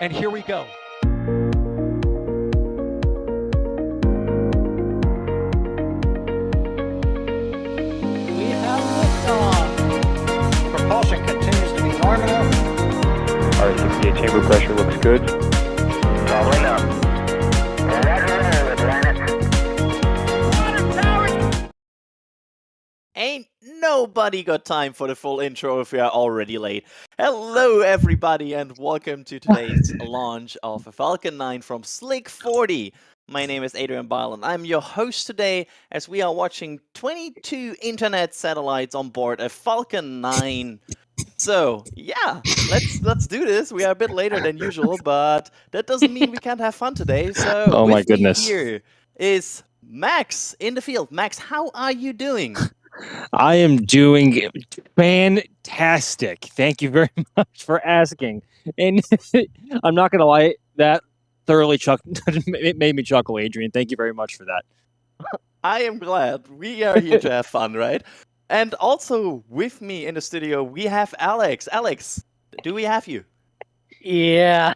And here we go. We have liftoff. Propulsion continues to be normal. RCPA chamber pressure looks good. Rolling up. Roger, planet. Ain't nobody got time for the full intro if we are already late. Hello everybody and welcome to today's launch of a Falcon 9 from Slick 40. My name is Adrian Bile and I'm your host today as we are watching 22 internet satellites on board a Falcon 9. So yeah, let's do this. We are a bit later than usual, but that doesn't mean we can't have fun today. So Oh my with me goodness. here is Max in the field. Max, how are you doing? I am doing fantastic. Thank you very much for asking. And I'm not going to lie, that thoroughly it made me chuckle, Adrian. Thank you very much for that. I am glad. We are here to have fun, right? And also with me in the studio, we have Alex. Alex, do we have you? Yeah,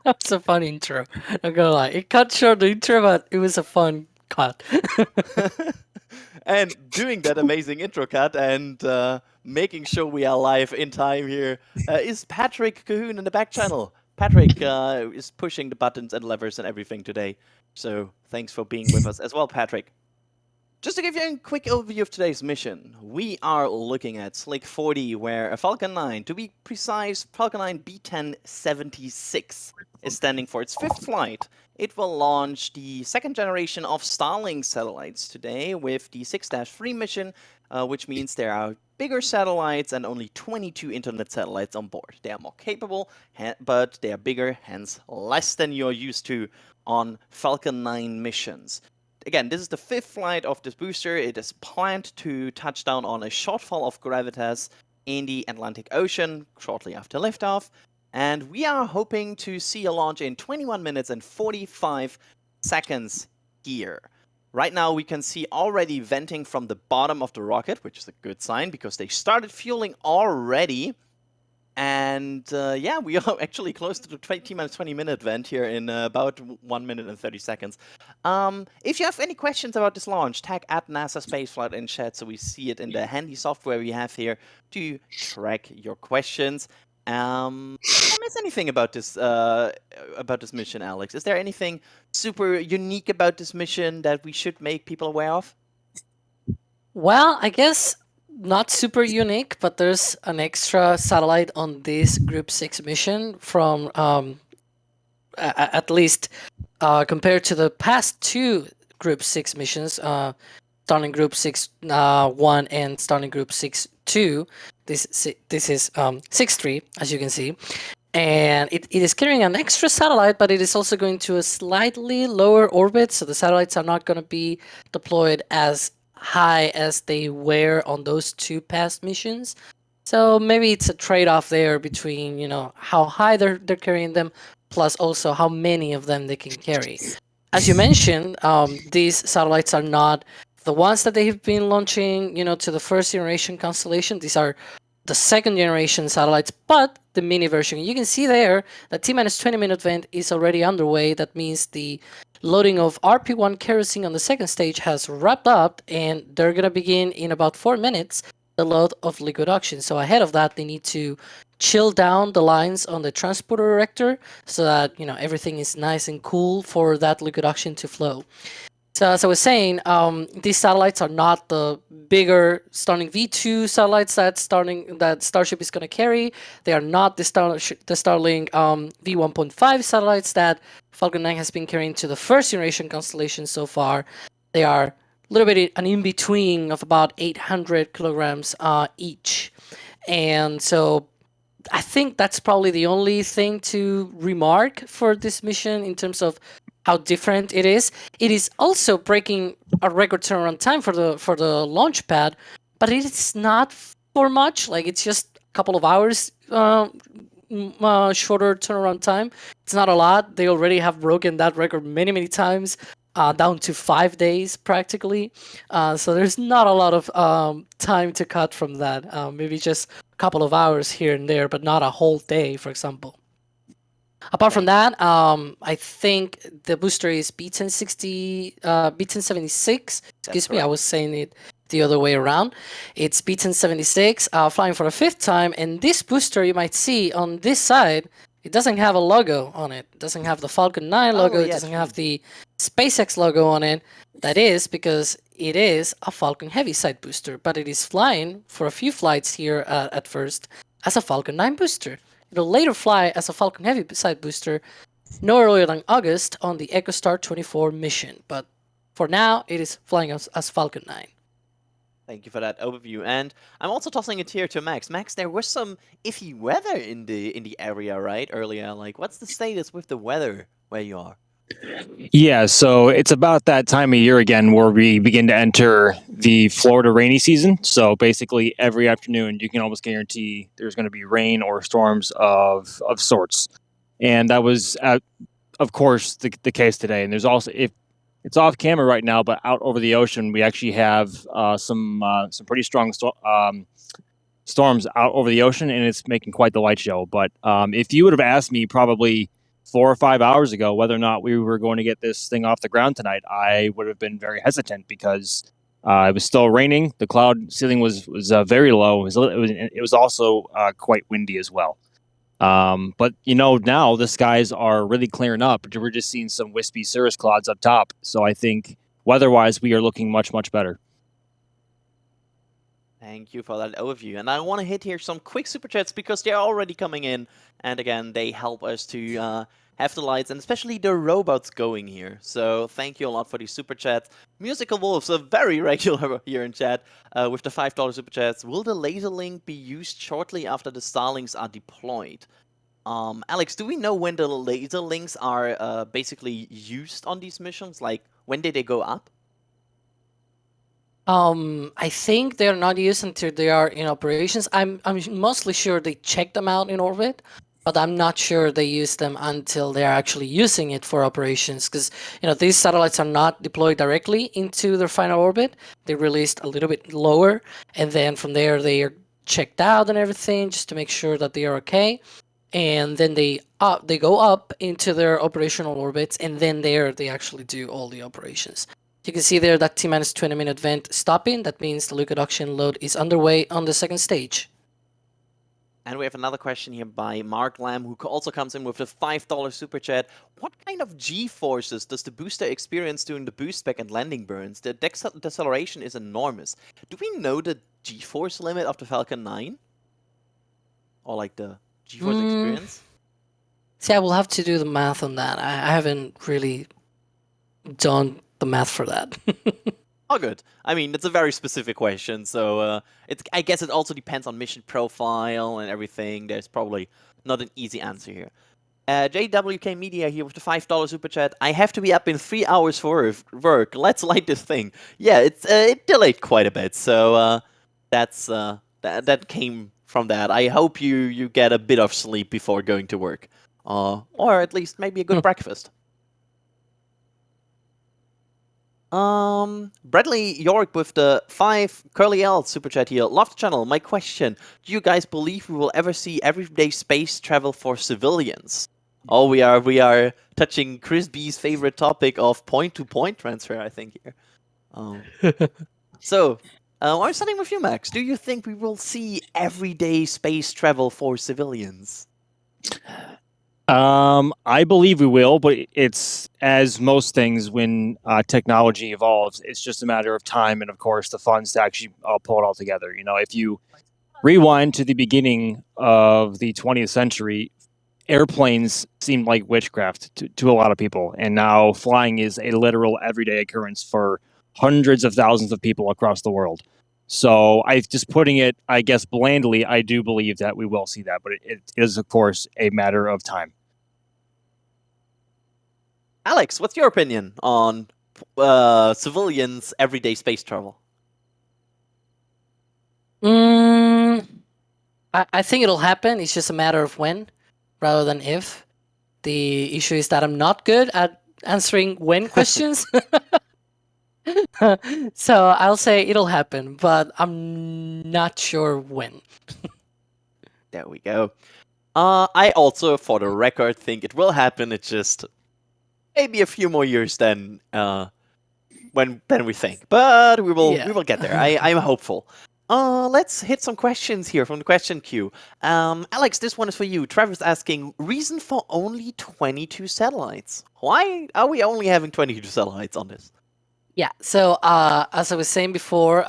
that's a fun intro. Not gonna lie, it cut short the intro, but it was a fun cut. And doing that amazing intro cut and making sure we are live in time here is Patrick Cahoon in the back channel. Patrick is pushing the buttons and levers and everything today. So thanks for being with us as well, Patrick. Just to give you a quick overview of today's mission, we are looking at Slick 40, where a Falcon 9, to be precise, Falcon 9 B1076 is standing for its fifth flight. It will launch the second generation of Starlink satellites today with the 6-3 mission, which means there are bigger satellites and only 22 internet satellites on board. They are more capable, but they are bigger, hence less than you're used to on Falcon 9 missions. Again, this is the fifth flight of this booster. It is planned to touch down on a shortfall of gravitas in the Atlantic Ocean shortly after liftoff. And we are hoping to see a launch in 21 minutes and 45 seconds here. Right now, we can see already venting from the bottom of the rocket, which is a good sign because they started fueling already. And yeah, we are actually close to the 20-minute vent here in about 1 minute and 30 seconds. If you have any questions about this launch, tag at NASA Spaceflight in chat so we see it in the handy software we have here to track your questions. Did I miss anything about this mission, Alex? Is there anything super unique about this mission that we should make people aware of? Well, I guess not super unique, but there's an extra satellite on this Group 6 mission from at least compared to the past two Group 6 missions, Starlink Group 6.1 and Starlink Group 6.2. This is 6.3, as you can see. And it is carrying an extra satellite, but it is also going to a slightly lower orbit, so the satellites are not going to be deployed as high as they were on those two past missions. So maybe it's a trade-off there between, you know, how high they're carrying them, plus also how many of them they can carry. As you mentioned, these satellites are not the ones that they have been launching, you know, to the first generation constellation. These are the second generation satellites, but the mini version. You can see there that T-minus 20-minute vent is already underway. That means the loading of RP1 kerosene on the second stage has wrapped up, and they're going to begin in about 4 minutes the load of liquid oxygen. So ahead of that, they need to chill down the lines on the transporter reactor so that, you know, everything is nice and cool for that liquid oxygen to flow. So as I was saying, these satellites are not the bigger Starlink V2 satellites that Starship is going to carry. They are not the Starlink V1.5 satellites that Falcon 9 has been carrying to the first generation constellation so far. They are a little bit an in-between of about 800 kilograms each. And so I think that's probably the only thing to remark for this mission in terms of how different it is. It is also breaking a record turnaround time for the launch pad, but it is not for much. Like, it's just a couple of hours shorter turnaround time. It's not a lot. They already have broken that record many times, down to 5 days practically. So there's not a lot of time to cut from that. Maybe just a couple of hours here and there, but not a whole day, for example. Apart from that, I think the booster is B1076. Excuse me, I correct. was saying it the other way around. It's B1076, flying for the 5th time, and this booster you might see on this side, it doesn't have a logo on it. It doesn't have the Falcon 9 logo. Oh, It yeah, doesn't true. have the SpaceX logo on it. That is because it is a Falcon Heavy side booster, but it is flying for a few flights here at first as a Falcon 9 booster. It'll later fly as a Falcon Heavy side booster no earlier than August on the EchoStar 24 mission, but for now it is flying as Falcon 9. Thank you for that overview. And I'm also tossing it here to Max. Max, there was some iffy weather in the area, right? Earlier, like, what's the status with the weather where you are? Yeah, so it's about that time of year again where we begin to enter the Florida rainy season. So basically, every afternoon you can almost guarantee there's going to be rain or storms of sorts, and that was, of course, the case today. And there's also, if it's off camera right now, but out over the ocean, we actually have some pretty strong storms out over the ocean, and it's making quite the light show. But if you would have asked me probably 4 or 5 hours ago whether or not we were going to get this thing off the ground tonight, I would have been very hesitant because it was still raining. The cloud ceiling was very low. It was also quite windy as well. But now the skies are really clearing up. We're just seeing some wispy cirrus clouds up top. So I think weather-wise, we are looking much, much better. Thank you for that overview. And I want to hit here some quick super chats because they're already coming in. And again, they help us to have the lights and especially the robots going here. So thank you a lot for these super chats. Musical Wolves are very regular here in chat with the $5 super chats. Will the laser link be used shortly after the Starlinks are deployed? Alex, do we know when the laser links are basically used on these missions? Like, when did they go up? I think they're not used until they are in operations. I'm mostly sure they check them out in orbit, but I'm not sure they use them until they're actually using it for operations. Because these satellites are not deployed directly into their final orbit. They're released a little bit lower, and then from there they are checked out and everything just to make sure that they are okay. And then they go up into their operational orbits, and then there they actually do all the operations. You can see there that T-minus 20-minute vent stopping. That means the liquefaction load is underway on the second stage. And we have another question here by Mark Lamb, who also comes in with a $5 super chat. What kind of G-forces does the booster experience during the boost back and landing burns? The deceleration is enormous. Do we know the G-force limit of the Falcon 9? Or like the G-force experience? See, I will have to do the math on that. I haven't really done the math for that. Oh, good. I mean, it's a very specific question, so I guess it also depends on mission profile and everything. There's probably not an easy answer here. JWK Media here with the $5 super chat. I have to be up in 3 hours for work. Let's light this thing. Yeah, it delayed quite a bit, so that came from that. I hope you get a bit of sleep before going to work, or at least maybe a good breakfast. Bradley York with the 5 Curly L super chat here. Love the channel. My question: do you guys believe we will ever see everyday space travel for civilians? Oh, we are touching Chris B's favorite topic of point-to-point transfer, I think here. So, I'm starting with you, Max. Do you think we will see everyday space travel for civilians? I believe we will, but it's, as most things when technology evolves, it's just a matter of time and, of course, the funds to actually pull it all together. If you rewind to the beginning of the 20th century, airplanes seemed like witchcraft to a lot of people, and now flying is a literal everyday occurrence for hundreds of thousands of people across the world. So just putting it, I guess, blandly, I do believe that we will see that, but it is, of course, a matter of time. Alex, what's your opinion on civilians' everyday space travel? I think it'll happen. It's just a matter of when rather than if. The issue is that I'm not good at answering when questions. So I'll say it'll happen, but I'm not sure when. There we go. I also, for the record, think it will happen. It's just maybe a few more years than we think, but we will get there. I'm hopeful. Let's hit some questions here from the question queue. Alex, this one is for you. Trevor's asking, reason for only 22 satellites? Why are we only having 22 satellites on this? Yeah, so as I was saying before,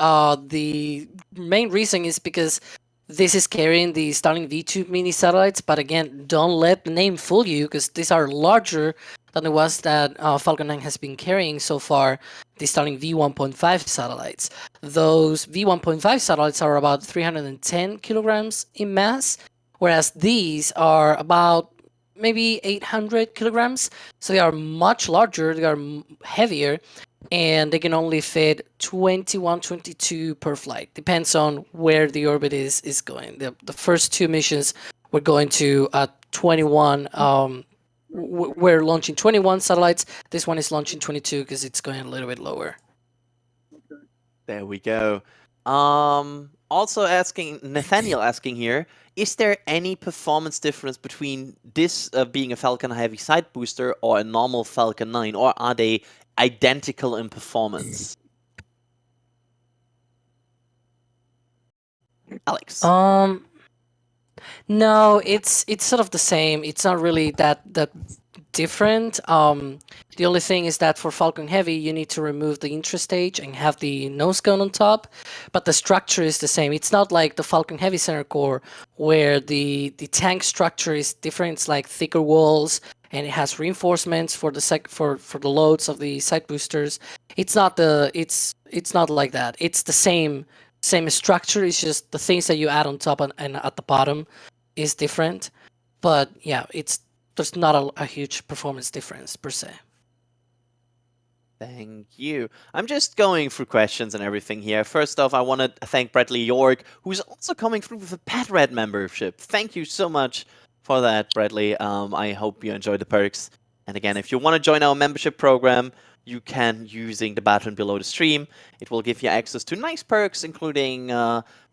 the main reason is because this is carrying the Starlink V2 mini satellites, but again, don't let the name fool you, because these are larger than the ones that Falcon 9 has been carrying so far, the Starlink V1.5 satellites. Those V1.5 satellites are about 310 kilograms in mass, whereas these are about maybe 800 kilograms, so they are much larger, they are heavier, and they can only fit 21, 22 per flight. Depends on where the orbit is going. The first two missions were going to 21. We're launching 21 satellites. This one is launching 22 because it's going a little bit lower. There we go. Also asking, Nathaniel asking here, is there any performance difference between this being a Falcon Heavy side booster or a normal Falcon 9, or are they identical in performance? Alex. No, it's sort of the same. It's not really that different. The only thing is that for Falcon Heavy, you need to remove the intrastage and have the nose cone on top, but the structure is the same. It's not like the Falcon Heavy center core where the tank structure is different. It's like thicker walls and it has reinforcements for the for the loads of the side boosters. It's not like that. It's the same structure. It's just the things that you add on top and at the bottom is different. But yeah, there's not a huge performance difference per se. Thank you. I'm just going through questions and everything here. First off, I want to thank Bradley York, who's also coming through with a Pet Red membership. Thank you so much for that, Bradley. I hope you enjoy the perks. And again, if you want to join our membership program, you can using the button below the stream. It will give you access to nice perks, including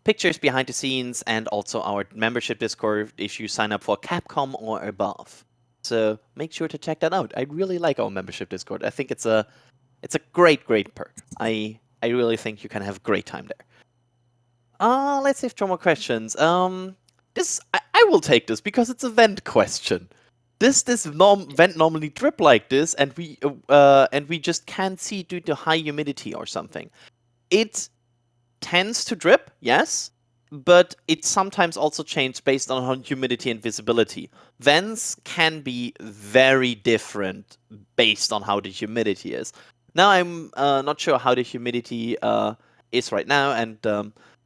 pictures behind the scenes and also our membership Discord if you sign up for Capcom or above. So make sure to check that out. I really like our membership Discord. I think it's a great perk. I really think you can have a great time there. Let's see if there are more questions. This I will take this because it's a vent question. Does this vent normally drip like this, and we just can't see due to high humidity or something? It tends to drip, yes, but it sometimes also changes based on humidity and visibility. Vents can be very different based on how the humidity is. Now I'm not sure how the humidity is right now, and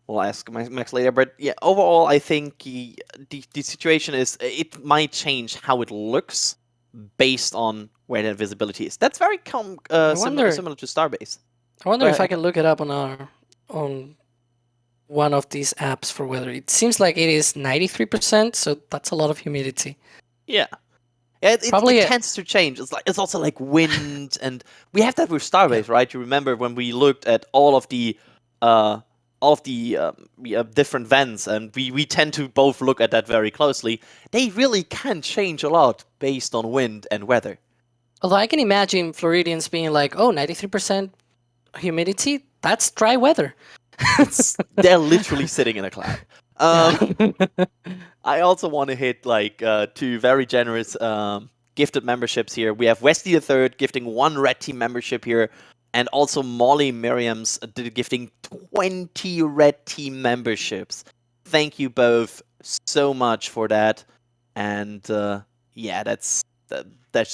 we'll ask Max later. But yeah, overall, I think the situation is it might change how it looks based on where the visibility is. That's very similar to Starbase. I wonder if I can look it up on one of these apps for weather. It seems like it is 93%, so that's a lot of humidity. Yeah. It tends to change. It's also like wind, and we have that with Starbase, right? You remember when we looked at all of the different vents, and we tend to both look at that very closely. They really can change a lot based on wind and weather. Although I can imagine Floridians being like, "Oh, 93% humidity? That's dry weather." They're literally sitting in a cloud. I also want to hit two very generous gifted memberships here. We have Wesley III gifting 1 Red Team membership here, and also Molly Miriam's gifting 20 Red Team memberships. Thank you both so much for that. And yeah, that's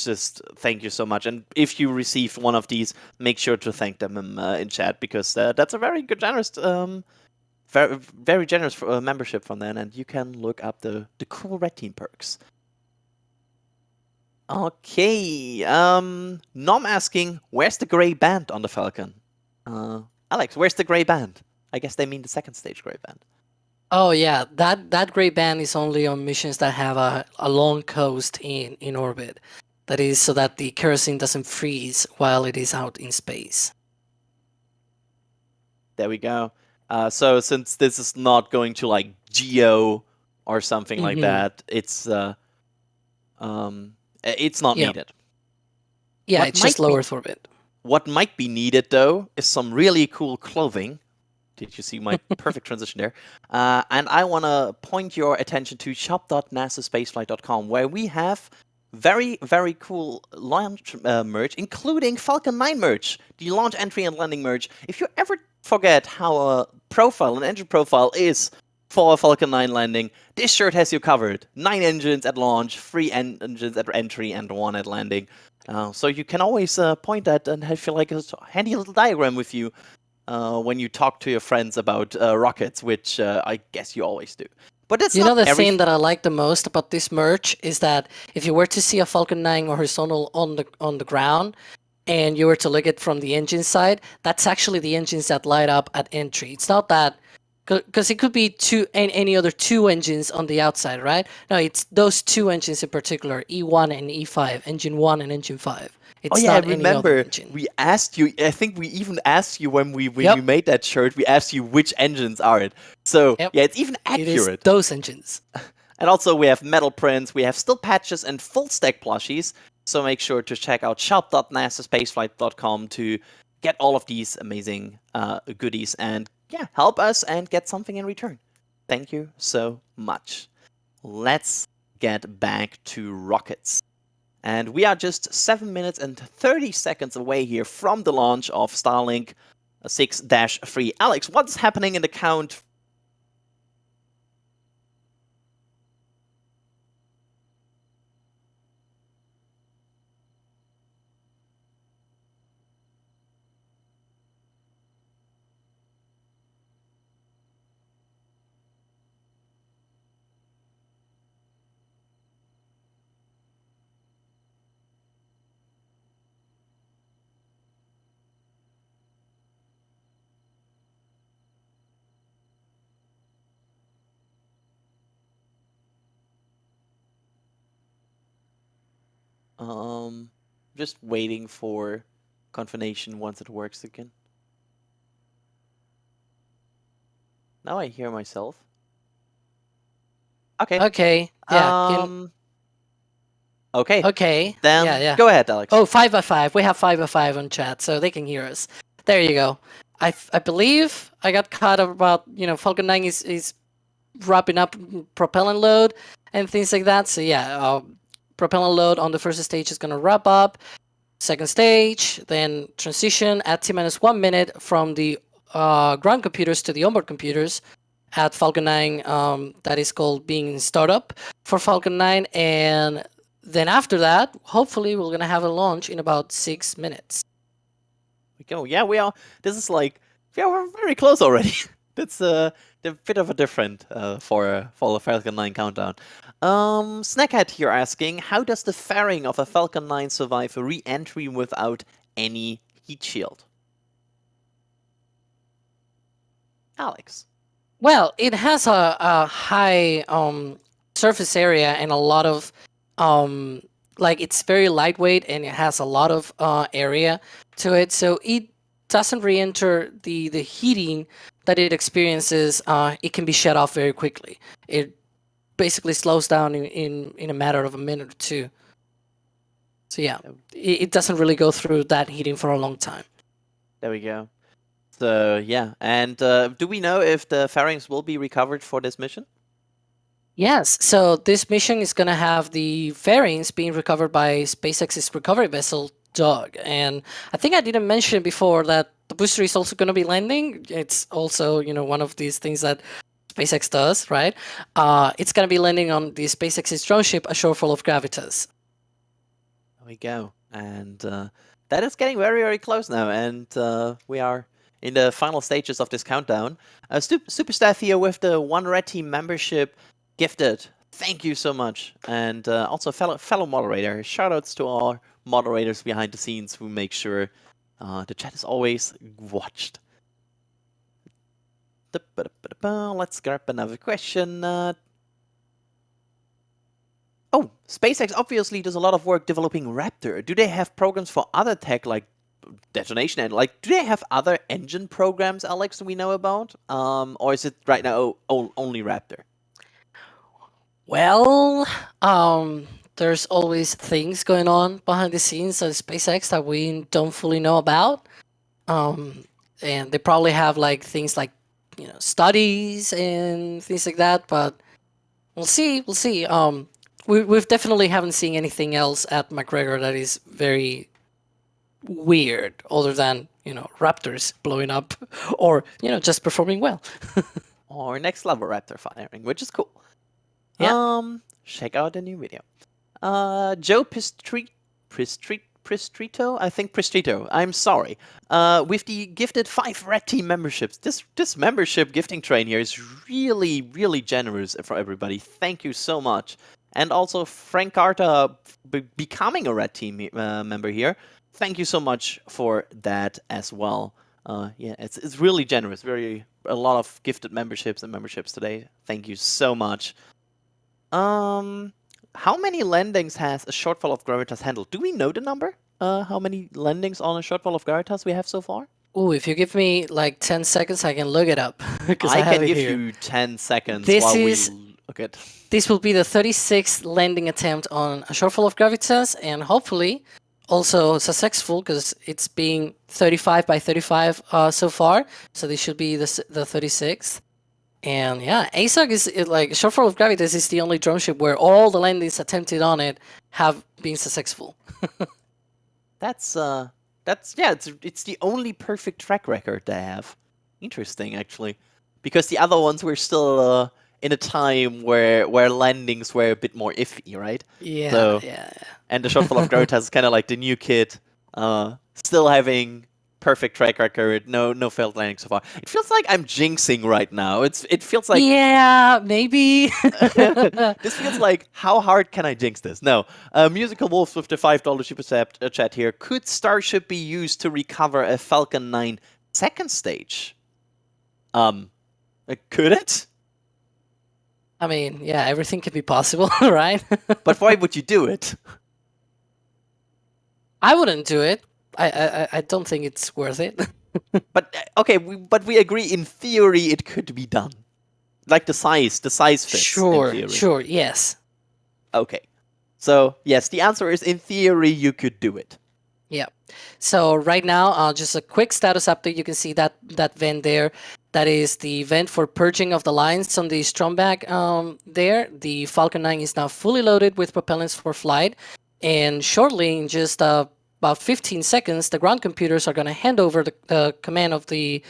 just thank you so much. And if you received one of these, make sure to thank them in chat, because that's a very good, generous, very generous membership from them, and you can look up the cool Red Team perks. Okay, Nom asking, where's the gray band on the Falcon? Alex, where's the gray band? I guess they mean the second stage gray band. Oh yeah, that gray band is only on missions that have a long coast in orbit. That is so that the kerosene doesn't freeze while it is out in space. There we go. So since this is not going to like geo or something like Mhm. that, it's not Yeah. needed. Yeah, What it's just might be- low Earth orbit. What might be needed, though, is some really cool clothing. Did you see my perfect transition there? And I want to point your attention to shop.nasaspaceflight.com, where we have very, very cool launch merch, including Falcon 9 merch, the launch entry and landing merch. If you ever forget how a profile, an engine profile, is for a Falcon 9 landing, this shirt has you covered. 9 engines at launch, 3 engines at entry, and 1 at landing. So you can always point at and feel like a handy little diagram with you when you talk to your friends about rockets, which I guess you always do. But that's You know not the every... thing that I like the most about this merch is that if you were to see a Falcon 9 horizontal on the ground, and you were to look at from the engine side, that's actually the engines that light up at entry. It's not that, because it could be any other 2 engines on the outside, right? No, it's those 2 engines in particular, E1 and E5, engine 1 and engine 5. It's I not any other remember engine. we asked you, I think we even asked you when we Yep. made that shirt, we asked you which engines are it. So Yep. yeah, it's even It is accurate. those engines. And also we have metal prints, we have still patches and full stack plushies. So make sure to check out shop.nasaspaceflight.com to get all of these amazing goodies and yeah, help us and get something in return. Thank you so much. Let's get back to rockets. And we are just 7 minutes and 30 seconds away here from the launch of Starlink 6-3. Alex, what's happening in the count? Just waiting for confirmation once it works again. Now I hear myself. Okay. Okay. Yeah. Okay. Okay. Then yeah. go ahead, Alex. Oh, 5x5. We have 5x5 on chat, so they can hear us. There you go. I believe I got caught up about, Falcon 9 is wrapping up propellant load and things like that. So yeah, propellant load on the first stage is going to wrap up. Second stage, then transition at T-1 minute from the ground computers to the onboard computers at Falcon 9. That is called being in startup for Falcon 9. And then after that, hopefully we're going to have a launch in about 6 minutes. We go. Yeah, we are. This is like, yeah, we're very close already. That's a bit of a different for the Falcon 9 countdown. Snackhead here asking, how does the fairing of a Falcon 9 survive a re-entry without any heat shield? Alex. Well, it has a high surface area and a lot of it's very lightweight and it has a lot of area to it, so it doesn't re-enter the heating that it experiences. It can be shut off very quickly. It basically slows down in a matter of a minute or 2. So yeah, it doesn't really go through that heating for a long time. There we go. So yeah, and do we know if the fairings will be recovered for this mission? Yes, so this mission is going to have the fairings being recovered by SpaceX's recovery vessel, Doug. And I think I didn't mention before that the booster is also going to be landing. It's also, one of these things that SpaceX does, right? It's going to be landing on the SpaceX's drone ship, A Shortfall of Gravitas. There we go. And that is getting very, very close now. And we are in the final stages of this countdown. Superstar Theo with the 1 Red Team membership gifted. Thank you so much. And also fellow moderator. Shoutouts to all moderators behind the scenes who make sure the chat is always watched. Let's grab another question. Oh, SpaceX obviously does a lot of work developing Raptor. Do they have programs for other tech like detonation and do they have other engine programs, Alex, we know about? Or is it right now only Raptor? Well, there's always things going on behind the scenes at SpaceX that we don't fully know about. And they probably have like things like, studies and things like that, but we'll see. We'll see. We've definitely haven't seen anything else at McGregor that is very weird, other than, Raptors blowing up or, just performing well. Or next level Raptor firing, which is cool. Yeah. Check out the new video. Joe Pristrito, I think Pristrito. I'm sorry. With the gifted 5 Red Team memberships. This membership gifting train here is really, really generous for everybody. Thank you so much. And also Frank Carta becoming a Red Team member here. Thank you so much for that as well. Yeah, it's really generous. A lot of gifted memberships today. Thank you so much. How many landings has A Shortfall of Gravitas handled? Do we know the number? How many landings on A Shortfall of Gravitas we have so far? Ooh, if you give me like 10 seconds, I can look it up. Because I have can it give here. you 10 seconds This while is- we look at. This will be the 36th landing attempt on A Shortfall of Gravitas, and hopefully also successful, because it's being 35 by 35 so far. So this should be the 36th. And yeah, ASOG is like Shortfall of Gravitas is the only drone ship where all the landings attempted on it have been successful. It's the only perfect track record they have. Interesting, actually, because the other ones were still in a time where landings were a bit more iffy, right? Yeah, So- yeah. And the Shortfall of Gravitas is kind of like the new kid, still having perfect track record, no failed landings so far. It feels like I'm jinxing right now. It feels like Yeah, maybe. this feels like, how hard can I jinx this? No. Musical Wolf with the $5 super chat here. Could Starship be used to recover a Falcon 9 second stage? Could it? I mean, yeah, everything can be possible, right? But why would you do it? I wouldn't do it. I don't think it's worth it. But okay, but we agree in theory it could be done. Like the size fits. in Sure, theory. sure, yes. Okay. So yes, the answer is in theory you could do it. Yeah. So right now, just a quick status update. You can see that vent there. That is the vent for purging of the lines on the Stromberg there. The Falcon 9 is now fully loaded with propellants for flight. And shortly, in just about 15 seconds, the ground computers are going to hand over the command of the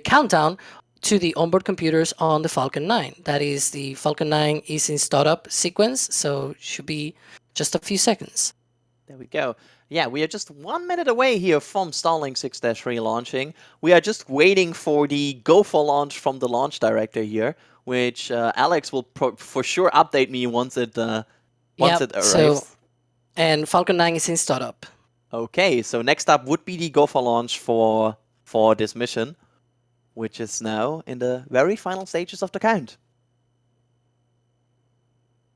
countdown to the onboard computers on the Falcon 9. That is, the Falcon 9 is in startup sequence, so should be just a few seconds. There we go. Yeah, we are just 1 minute away here from Starlink 6-3 launching. We are just waiting for the go for launch from the launch director here, which Alex will for sure update me once it arrives. And Falcon 9 is in startup. Okay, so next up would be the go for launch for this mission, which is now in the very final stages of the count.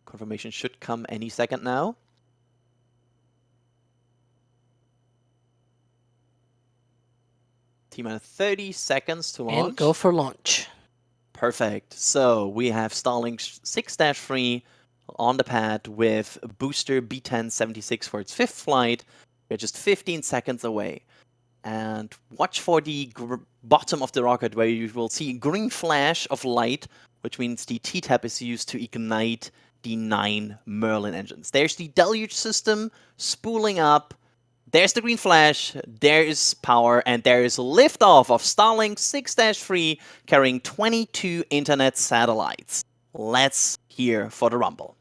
Confirmation should come any second now. T-minus 30 seconds to launch. And go for launch. Perfect. So we have Starlink 6-3 on the pad with booster B1076 for its 5th flight. We're just 15 seconds away. And watch for the bottom of the rocket where you will see a green flash of light, which means the T-tap is used to ignite the 9 Merlin engines. There's the deluge system spooling up. There's the green flash, there is power, and there is liftoff of Starlink 6-3 carrying 22 internet satellites. Let's hear for the rumble.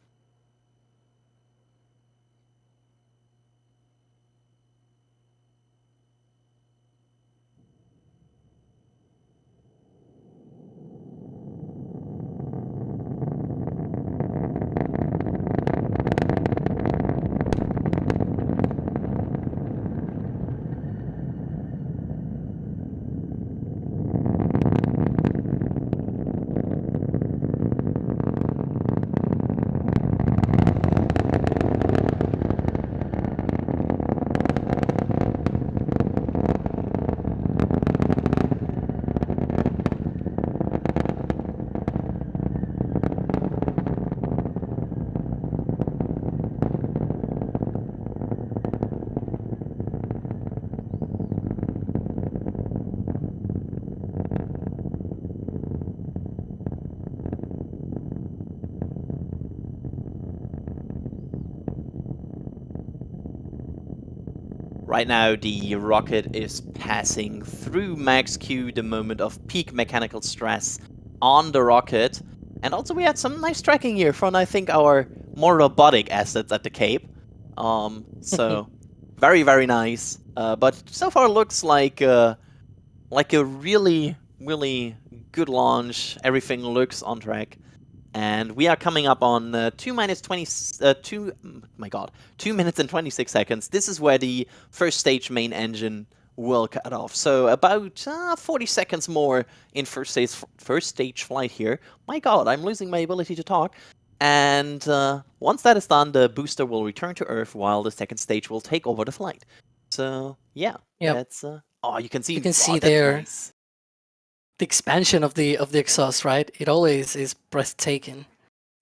Right now, the rocket is passing through max Q, the moment of peak mechanical stress on the rocket. And also we had some nice tracking here from, I think, our more robotic assets at the Cape. So very, very nice. But so far looks like a really, really good launch. Everything looks on track. And we are coming up on 2 minutes and 26 seconds. This is where the first stage main engine will cut off. So about 40 seconds more in first stage flight here. My god, I'm losing my ability to talk. And once that is done, the booster will return to Earth while the second stage will take over the flight. So yeah, that's oh, you can see. You can see that's there nice. the expansion of the exhaust, right? It always is breathtaking.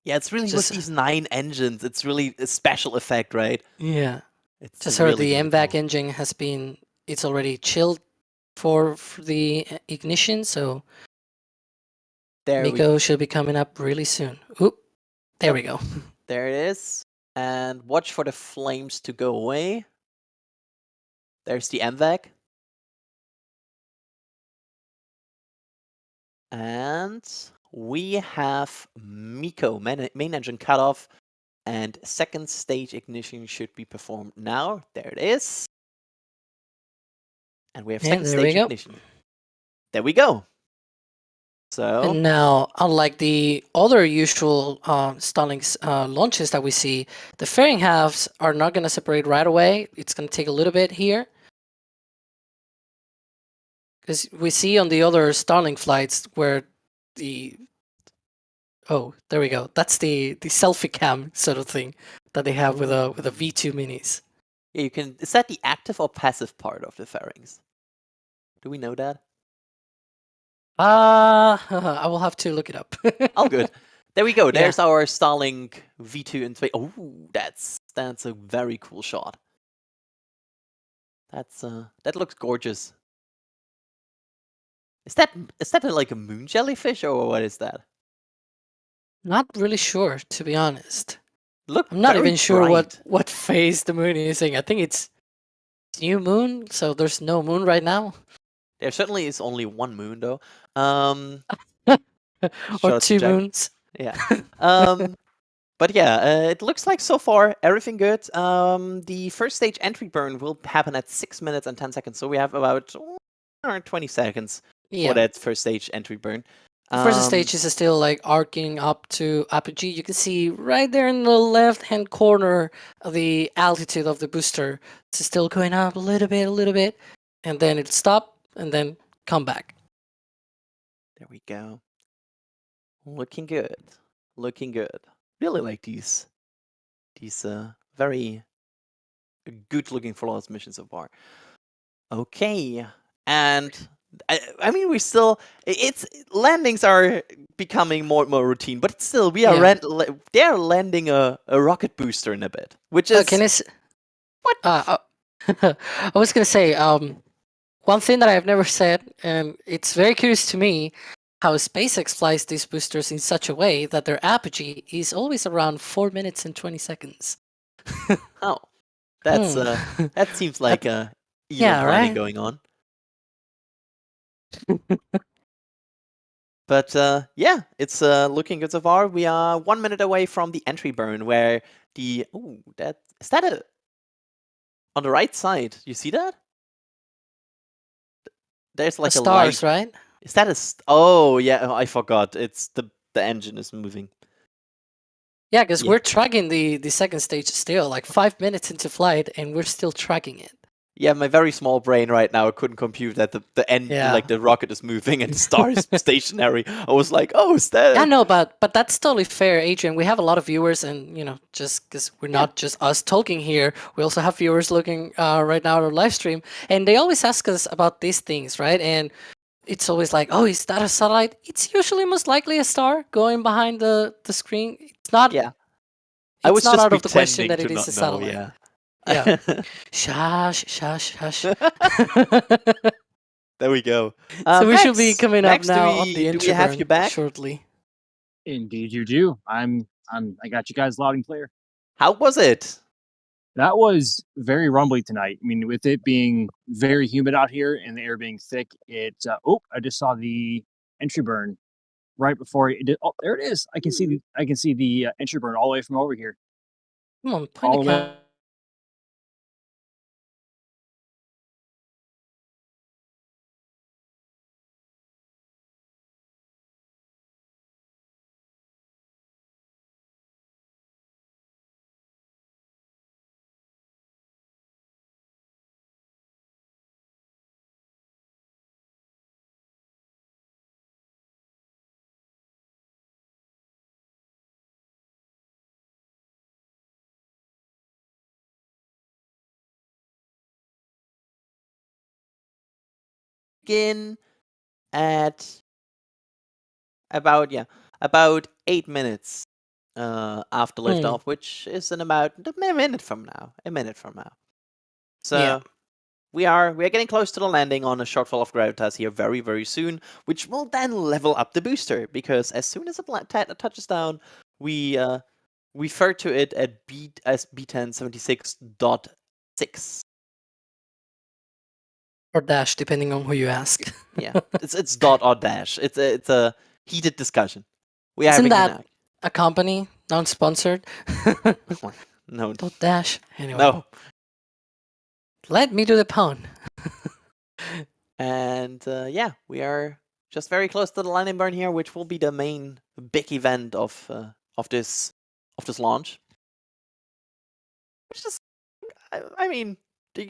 Yeah, it's really with these 9 engines. It's really a special effect, right? Yeah. It's Just heard really, the really MVAC cool. engine it's already chilled for the ignition, so Miko should be coming up really soon. Oop, there we go. There it is. And watch for the flames to go away. There's the MVAC. And we have Miko, main engine cutoff, and second stage ignition should be performed now. There it is. And we have second stage ignition. There we go. So. And now, unlike the other usual Starlink launches that we see, the fairing halves are not going to separate right away. It's going to take a little bit here. Because we see on the other Starlink flights where oh, there we go. That's the selfie cam sort of thing that they have with a V2 minis. Yeah, you can. Is that the active or passive part of the fairings? Do we know that? I will have to look it up. Oh, good. There we go. There's our Starlink V2 in space. Oh, that's a very cool shot. That looks gorgeous. Is that like a moon jellyfish or what is that? Not really sure, to be honest. Look, I'm not even sure bright. what phase the moon is in. I think it's new moon, so there's no moon right now. There certainly is only one moon though. Or 2 moons. Yeah. But yeah, it looks like so far everything good. The first stage entry burn will happen at 6 minutes and 10 seconds. So we have about 20 seconds for that first stage entry burn. The first stage is still like arcing up to apogee. You can see right there in the left-hand corner of the altitude of the booster. It's still going up a little bit, and then it'll stop and then come back. There we go. Looking good. Looking good. Really like these very good-looking flawless missions so far. Okay, and I mean, we still landings are becoming more and more routine, but still we are they're landing a rocket booster in a bit, which is what? I was gonna say one thing that I've never said, and it's very curious to me how SpaceX flies these boosters in such a way that their apogee is always around 4 minutes and 20 seconds. Oh, that's that seems like even planning going on. But yeah, it's looking good so far. We are 1 minute away from the entry burn, where is that on the right side? You see that? There's like the stars, right? Is that oh yeah, I forgot. It's the engine is moving. Yeah, because we're tracking the second stage still, like 5 minutes into flight, and we're still tracking it. Yeah, my very small brain right now couldn't compute that the end, like the rocket is moving and the star is stationary. I was like, oh, is that? Yeah, no, but that's totally fair, Adrian. We have a lot of viewers, and just because we're not just us talking here, we also have viewers looking right now at our live stream, and they always ask us about these things, right? And it's always like, oh, is that a satellite? It's usually most likely a star going behind the screen. It's not. Yeah, I was not out of the question that it is a satellite. Yeah. Yeah. Shush. There we go. So we should be coming up now on the do we intro have you back shortly. Indeed, you do. I got you guys loud and clear. How was it? That was very rumbly tonight. I mean, with it being very humid out here and the air being thick, I just saw the entry burn right before it did. Oh, there it is. I can see the entry burn all the way from over here. Come on, point All the the way. camera. Begin at about 8 minutes after liftoff, which is in about a minute from now. A minute from now. So Yeah. we are getting close to the landing on A Shortfall of Gravitas here very, very soon, which will then level up the booster, because as soon as it touches down, we refer to it as B1076.6. Or dash, depending on who you ask. Yeah, it's dot or dash. It's a heated discussion. We are Isn't having that a company, non-sponsored? no, Dot dash. Anyway, no. let me do the pun. And yeah, we are just very close to the landing burn here, which will be the main big event of this launch. Which is, I mean, you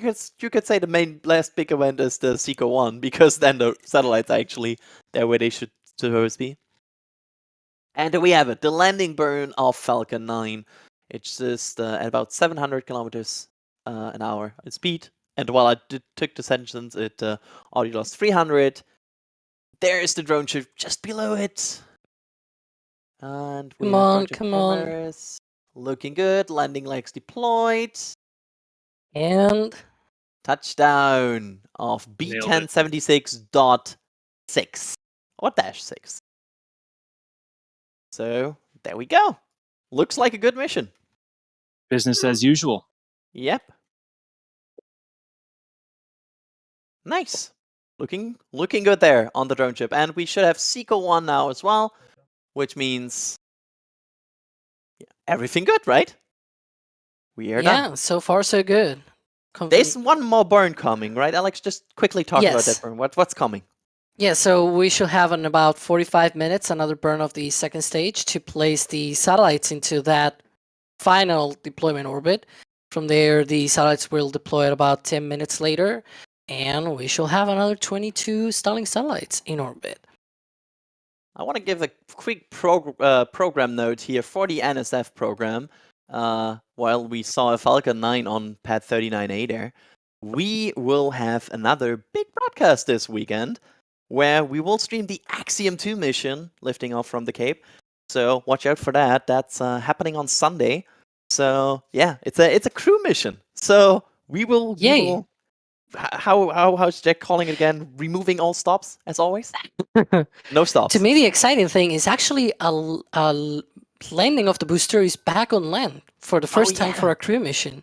could say the main last big event is the Seco 1, because then the satellites are actually there where they should supposed be. And there we have it, the landing burn of Falcon 9. It's just at about 700 kilometers an hour at speed. And while I took the sentence, it already lost 300. There's the drone ship just below it. And we Come on. cameras. Looking good. Landing legs deployed. And Touchdown of B1076.6 or -6. So there we go. Looks like a good mission. Business as usual. Yep. Nice. Looking good there on the drone ship. And we should have Seco 1 now as well, which means everything good, right? We are done. yeah, so far so good. There's one more burn coming, right, Alex? Just quickly talk about Yes. that burn. What's coming? Yeah, so we should have in about 45 minutes another burn of the second stage to place the satellites into that final deployment orbit. From there, the satellites will deploy at about 10 minutes later, and we shall have another 22 Starlink satellites in orbit. I want to give a quick program note here for the NSF program. While we saw a Falcon 9 on pad 39A there, we will have another big broadcast this weekend where we will stream the Axiom 2 mission lifting off from the Cape. So watch out for that. That's happening on Sunday. So yeah, it's a crew mission. So we will. Yay. How's Jack calling it again? Removing all stops, as always? No stops. To me, the exciting thing is actually a landing of the booster is back on land for the first time for a crew mission.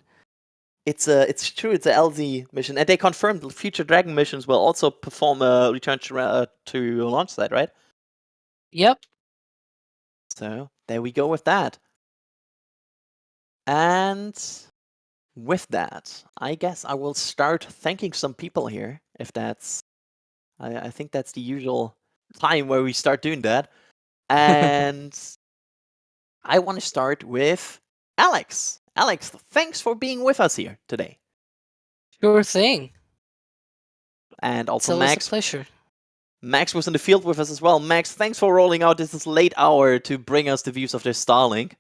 It's true. It's a LZ mission, and they confirmed the future Dragon missions will also perform a return to launch site, right? Yep. So there we go with that. And with that, I guess I will start thanking some people here. If that's, I think that's the usual time where we start doing that. And I want to start with Alex. Alex, thanks for being with us here today. Sure thing. And also It's Max. a pleasure. Max was in the field with us as well. Max, thanks for rolling out this late hour to bring us the views of this Starlink.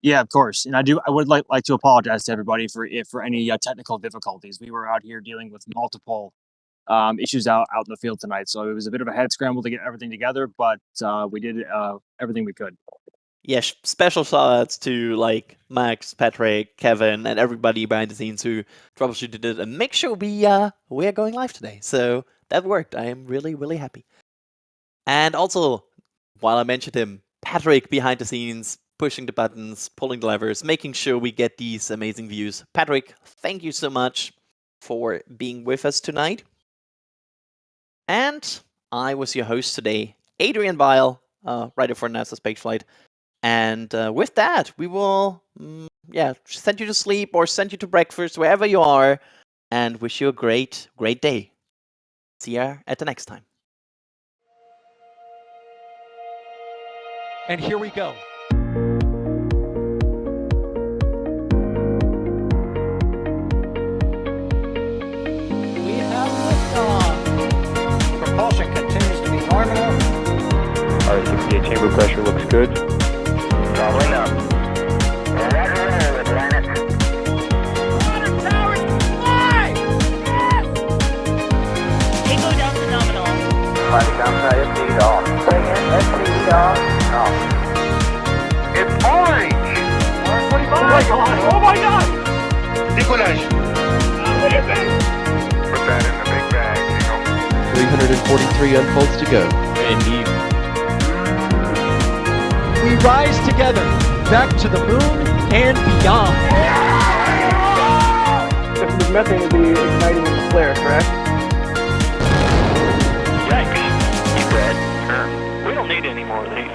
Yeah, of course. And I would like to apologize to everybody for any technical difficulties. We were out here dealing with multiple issues out in the field tonight, so it was a bit of a head scramble to get everything together, but we did everything we could. Yeah, special shout-outs to like Max, Patrick, Kevin, and everybody behind the scenes who troubleshooted it and make sure we are going live today. So that worked. I am really, really happy. And also, while I mentioned him, Patrick behind the scenes pushing the buttons, pulling the levers, making sure we get these amazing views. Patrick, thank you so much for being with us tonight. And I was your host today, Adrian Weil, writer for NASA Spaceflight. And with that, we will send you to sleep or send you to breakfast, wherever you are, and wish you a great, great day. See ya at the next time. And here we go. We have liftoff. Propulsion continues to be nominal. R68 chamber pressure looks good. Doubling up. Roger, roll, Atlantis. Water towers fly! Yes! Echo down to nominal. Climbing downside FD off. Bring in FD off. Off. It's orange! 145! Oh my god! Oh my god! Decollage! What is it? Put that in the big bag, Eagle. 343 unfolds to go. Indeed. We rise together back to the moon and beyond. The methane will be igniting the flare, correct? Yikes. You read? Sure. We don't need any more of these.